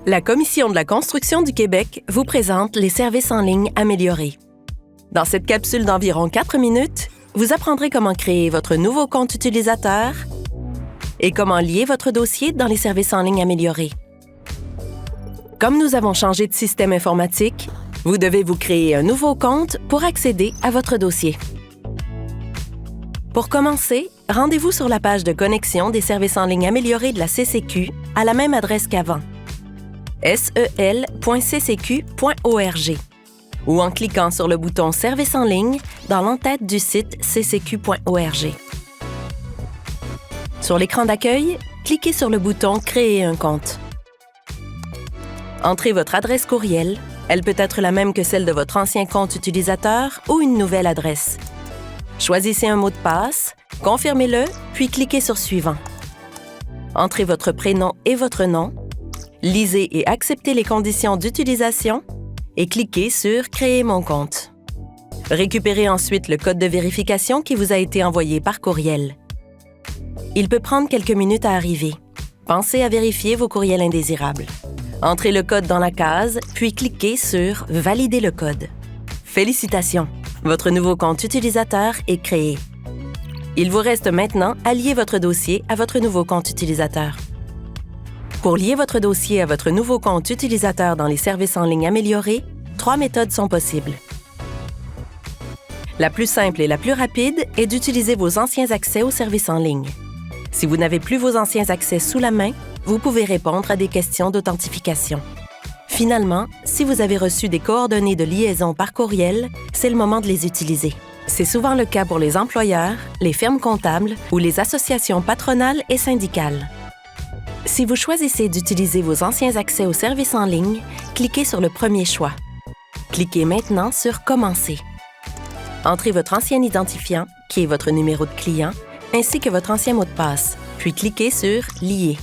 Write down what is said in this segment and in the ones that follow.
La Commission de la construction du Québec vous présente les services en ligne améliorés. Dans cette capsule d'environ 4 minutes, vous apprendrez comment créer votre nouveau compte utilisateur et comment lier votre dossier dans les services en ligne améliorés. Comme nous avons changé de système informatique, vous devez vous créer un nouveau compte pour accéder à votre dossier. Pour commencer, rendez-vous sur la page de connexion des services en ligne améliorés de la CCQ à la même adresse qu'avant, sel.ccq.org, ou en cliquant sur le bouton « Services en ligne » dans l'entête du site ccq.org. Sur l'écran d'accueil, cliquez sur le bouton « Créer un compte ». Entrez votre adresse courriel. Elle peut être la même que celle de votre ancien compte utilisateur ou une nouvelle adresse. Choisissez un mot de passe, confirmez-le, puis cliquez sur « Suivant ». Entrez votre prénom et votre nom. Lisez et acceptez les conditions d'utilisation et cliquez sur « Créer mon compte ». Récupérez ensuite le code de vérification qui vous a été envoyé par courriel. Il peut prendre quelques minutes à arriver. Pensez à vérifier vos courriels indésirables. Entrez le code dans la case, puis cliquez sur « Valider le code ». Félicitations! Votre nouveau compte utilisateur est créé. Il vous reste maintenant à lier votre dossier à votre nouveau compte utilisateur. Pour lier votre dossier à votre nouveau compte utilisateur dans les services en ligne améliorés, 3 méthodes sont possibles. La plus simple et la plus rapide est d'utiliser vos anciens accès aux services en ligne. Si vous n'avez plus vos anciens accès sous la main, vous pouvez répondre à des questions d'authentification. Finalement, si vous avez reçu des coordonnées de liaison par courriel, c'est le moment de les utiliser. C'est souvent le cas pour les employeurs, les firmes comptables ou les associations patronales et syndicales. Si vous choisissez d'utiliser vos anciens accès aux services en ligne, cliquez sur le premier choix. Cliquez maintenant sur « Commencer ». Entrez votre ancien identifiant, qui est votre numéro de client, ainsi que votre ancien mot de passe, puis cliquez sur « Lier ».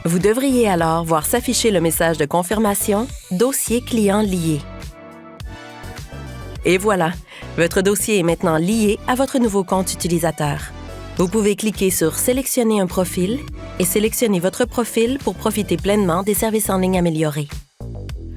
Vous devriez alors voir s'afficher le message de confirmation « Dossier client lié ». Et voilà, votre dossier est maintenant lié à votre nouveau compte utilisateur. Vous pouvez cliquer sur « Sélectionner un profil » et sélectionner votre profil pour profiter pleinement des services en ligne améliorés.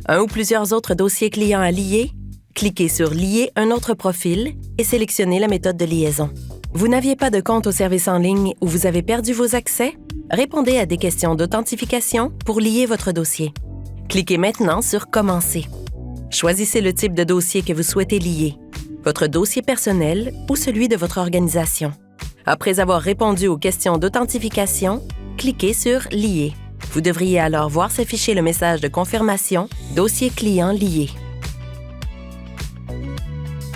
Un ou plusieurs autres dossiers clients à lier, cliquez sur « Lier un autre profil » et sélectionnez la méthode de liaison. Vous n'aviez pas de compte au service en ligne ou vous avez perdu vos accès? Répondez à des questions d'authentification pour lier votre dossier. Cliquez maintenant sur « Commencer ». Choisissez le type de dossier que vous souhaitez lier, votre dossier personnel ou celui de votre organisation. Après avoir répondu aux questions d'authentification, cliquez sur « Lier ». Vous devriez alors voir s'afficher le message de confirmation « Dossier client lié ».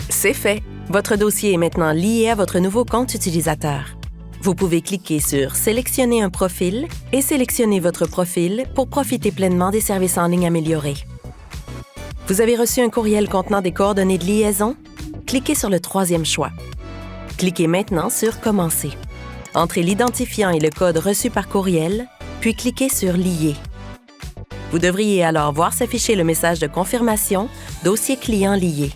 C'est fait! Votre dossier est maintenant lié à votre nouveau compte utilisateur. Vous pouvez cliquer sur « Sélectionner un profil » et sélectionner votre profil pour profiter pleinement des services en ligne améliorés. Vous avez reçu un courriel contenant des coordonnées de liaison? Cliquez sur le troisième choix. Cliquez maintenant sur « Commencer ». Entrez l'identifiant et le code reçu par courriel, puis cliquez sur « Lier ». Vous devriez alors voir s'afficher le message de confirmation « Dossier client lié ».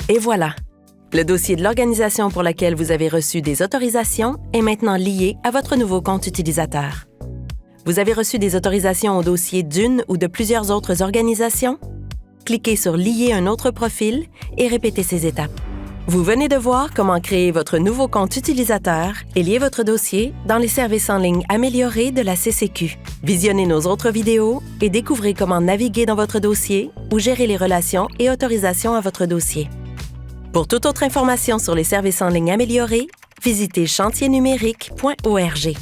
Et voilà! Le dossier de l'organisation pour laquelle vous avez reçu des autorisations est maintenant lié à votre nouveau compte utilisateur. Vous avez reçu des autorisations au dossier d'une ou de plusieurs autres organisations? Cliquez sur « Lier un autre profil » et répétez ces étapes. Vous venez de voir comment créer votre nouveau compte utilisateur et lier votre dossier dans les services en ligne améliorés de la CCQ. Visionnez nos autres vidéos et découvrez comment naviguer dans votre dossier ou gérer les relations et autorisations à votre dossier. Pour toute autre information sur les services en ligne améliorés, visitez chantiernumérique.org.